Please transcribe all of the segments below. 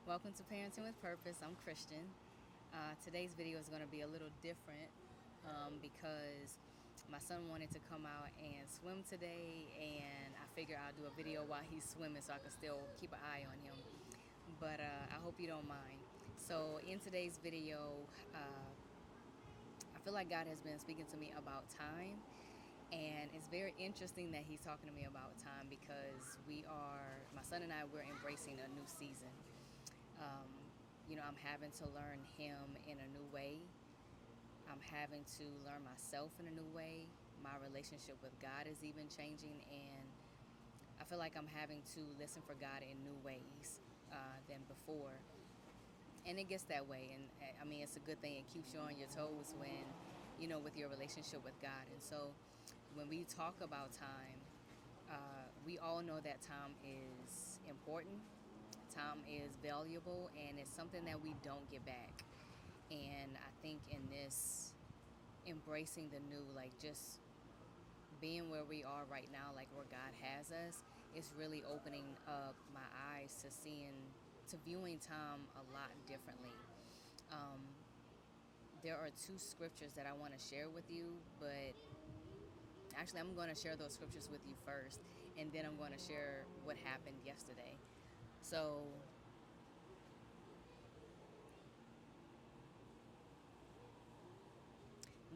Welcome to Parenting with Purpose. I'm Christian. Today's video is going to be a little different because my son wanted to come out and swim today, and I figured I'll do a video while he's swimming so I can still keep an eye on him. But I hope you don't mind. So, in today's video, I feel like God has been speaking to me about time, and it's very interesting that He's talking to me about time because my son and I, we're embracing a new season. Um, I'm having to learn him in a new way. I'm having to learn myself in a new way. My relationship with God is even changing, and I feel like I'm having to listen for God in new ways than before. And it gets that way, and I mean, it's a good thing. It keeps you on your toes with your relationship with God. And so, when we talk about time, we all know that time is important. Time is valuable, and it's something that we don't get back. And I think in this embracing the new, like just being where we are right now, like where God has us, it's really opening up my eyes to viewing time a lot differently. Um, there are two scriptures that I want to share with you, but actually, I'm going to share those scriptures with you first, and then I'm going to share what happened yesterday. So,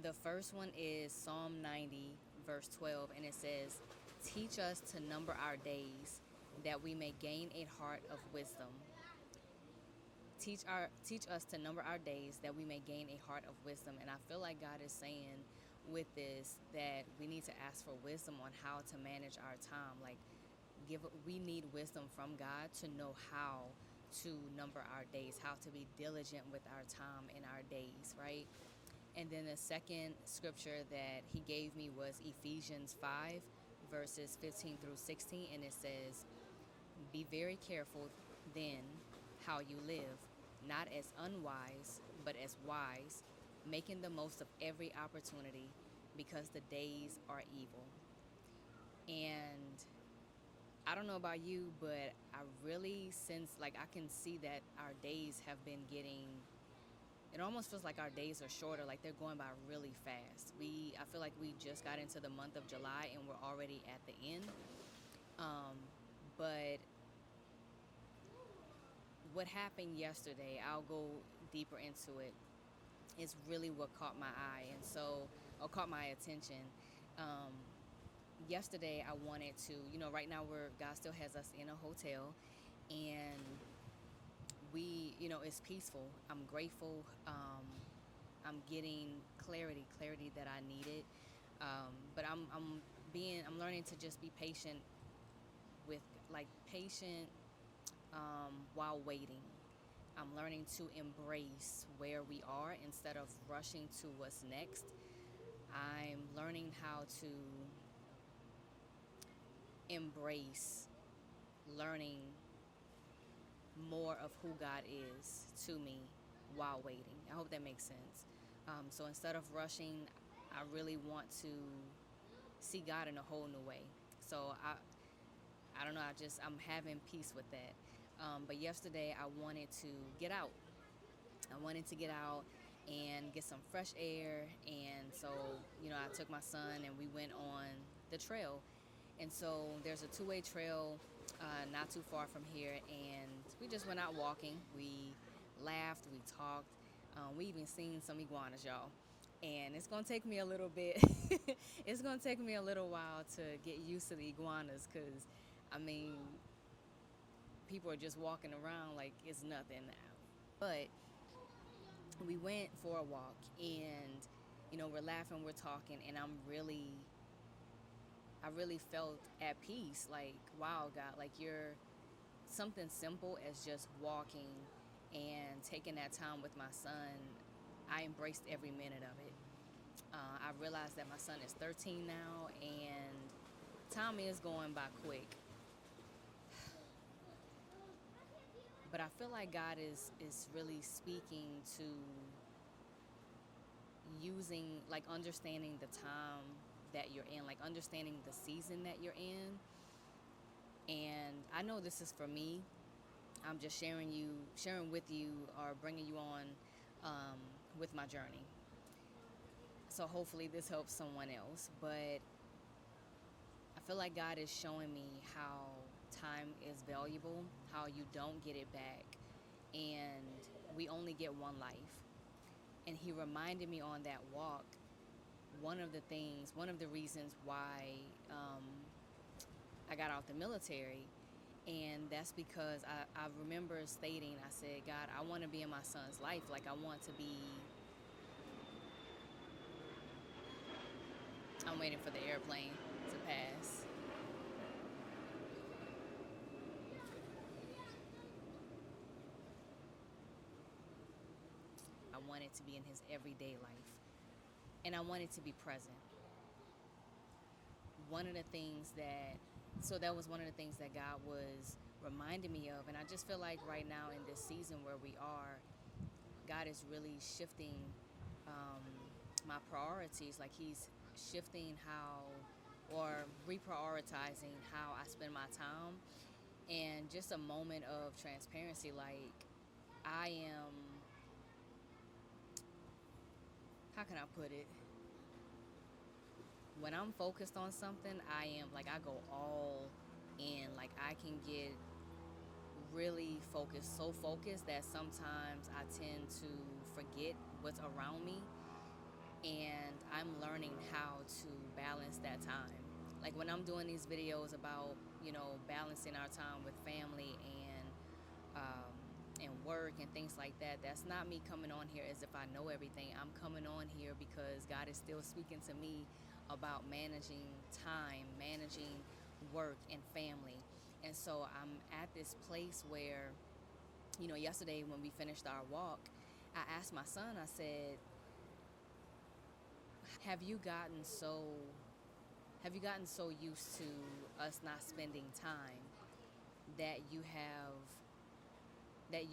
the first one is Psalm 90, verse 12, and it says, "Teach us to number our days, that we may gain a heart of wisdom." Teach us to number our days, that we may gain a heart of wisdom. And I feel like God is saying with this that we need to ask for wisdom on how to manage our time. Like, we need wisdom from God to know how to number our days, how to be diligent with our time and our days, right? And then the second scripture that he gave me was Ephesians 5, verses 15 through 16. And it says, "Be very careful then how you live, not as unwise, but as wise, making the most of every opportunity, because the days are evil." And I don't know about you, but I really sense like I can see that our days have been getting, it almost feels like our days are shorter, like they're going by really fast. I feel like we just got into the month of July and we're already at the end. But what happened yesterday, I'll go deeper into it, is really what caught my eye, or caught my attention. Um, Yesterday, I wanted to, right now God still has us in a hotel, and it's peaceful. I'm grateful. I'm getting clarity that I needed. But I'm learning to just be patient with, like, patient while waiting. I'm learning to embrace where we are instead of rushing to what's next. I'm learning how to embrace learning more of who God is to me while waiting. I hope that makes sense. So instead of rushing, I really want to see God in a whole new way. So I don't know. I'm having peace with that. But yesterday I wanted to get out. I wanted to get out and get some fresh air. And so, I took my son and we went on the trail. And so there's a two-way trail not too far from here. And we just went out walking. We laughed, we talked. We even seen some iguanas, y'all. And it's going to take me a little bit, it's going to take me a little while to get used to the iguanas because, I mean, people are just walking around like it's nothing now. But we went for a walk and we're laughing, we're talking, and I really felt at peace. Like, wow, God, like, you're something simple as just walking and taking that time with my son. I embraced every minute of it. I realized that my son is 13 now, and time is going by quick. But I feel like God is really speaking to using, like, understanding the time that you're in, like understanding the season that you're in. And I know this is for me. I'm just sharing with you, or bringing you on with my journey. So hopefully this helps someone else. But I feel like God is showing me how time is valuable, how you don't get it back, and we only get one life. And He reminded me on that walk, one of the reasons why I got out the military. And that's because I remember stating, I said, God, I want to be in my son's life. Like, I want to be. I'm waiting for the airplane to pass. I wanted to be in his everyday life. And I wanted to be present. That was one of the things that God was reminding me of. And I just feel like right now in this season where we are, God is really shifting my priorities. Like, He's shifting or reprioritizing how I spend my time. And just a moment of transparency, like, I am, how can I put it? When I'm focused on something, I go all in. Like, I can get really focused, so focused that sometimes I tend to forget what's around me. And I'm learning how to balance that time. Like, when I'm doing these videos about, balancing our time with family and work and things like that, that's not me coming on here as if I know everything. I'm coming on here because God is still speaking to me about managing time, managing work and family. And so I'm at this place where, yesterday when we finished our walk, I asked my son, I said, have you gotten so used to us not spending time that you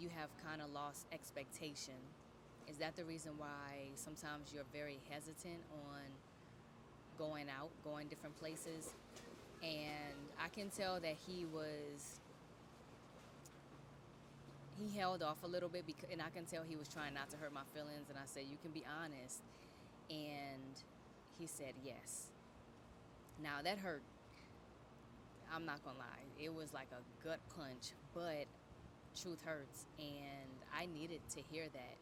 have kind of lost expectation? Is that the reason why sometimes you're very hesitant on going out, going different places? And I can tell that he held off a little bit, and I can tell he was trying not to hurt my feelings. And I said, you can be honest. And he said yes. Now that hurt. I'm not gonna lie. It was like a gut punch, but truth hurts, and I needed to hear that.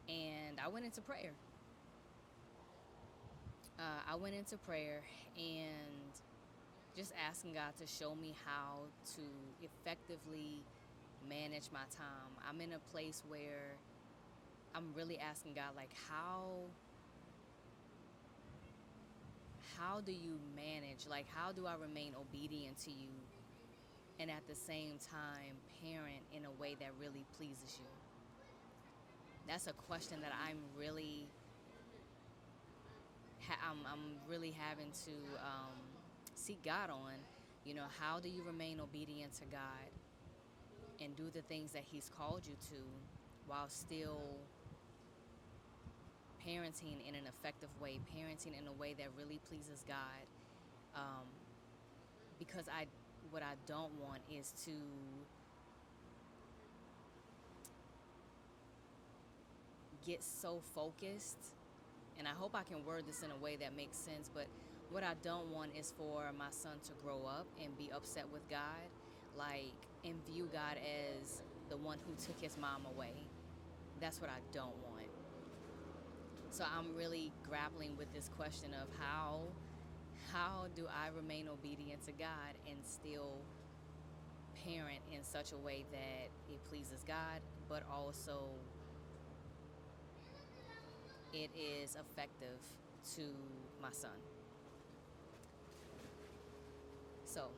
And I went into prayer. And just asking God to show me how to effectively manage my time. I'm in a place where I'm really asking God, like, how do you manage? Like, how do I remain obedient to you and at the same time parent in a way that really pleases you? That's a question that I'm really having to seek God on. How do you remain obedient to God and do the things that He's called you to while still parenting in an effective way, parenting in a way that really pleases God? Because what I don't want is to get so focused, and I hope I can word this in a way that makes sense, but what I don't want is for my son to grow up and be upset with God, like, and view God as the one who took his mom away. That's what I don't want. So I'm really grappling with this question of how do I remain obedient to God and still parent in such a way that it pleases God, but also it is effective to my son. So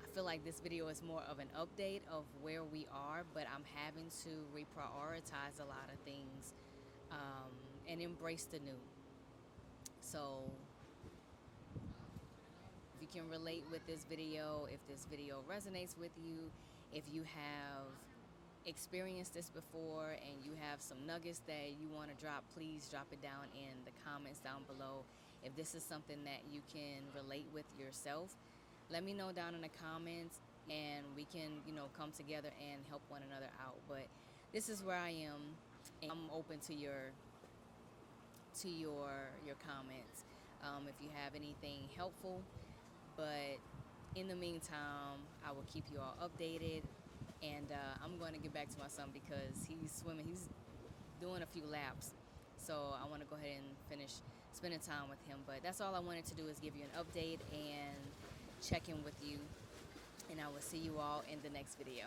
I feel like this video is more of an update of where we are, but I'm having to reprioritize a lot of things and embrace the new. So if you can relate with this video, if this video resonates with you, if you have experienced this before and you have some nuggets that you want to drop, please drop it down in the comments down below. If this is something that you can relate with yourself, let me know down in the comments, and we can, come together and help one another out. But this is where I am, and I'm open to your comments, if you have anything helpful. But in the meantime, I will keep you all updated, and I'm going to get back to my son because he's swimming. He's doing a few laps, so I want to go ahead and finish spending time with him. But that's all I wanted to do, is give you an update and check in with you, and I will see you all in the next video.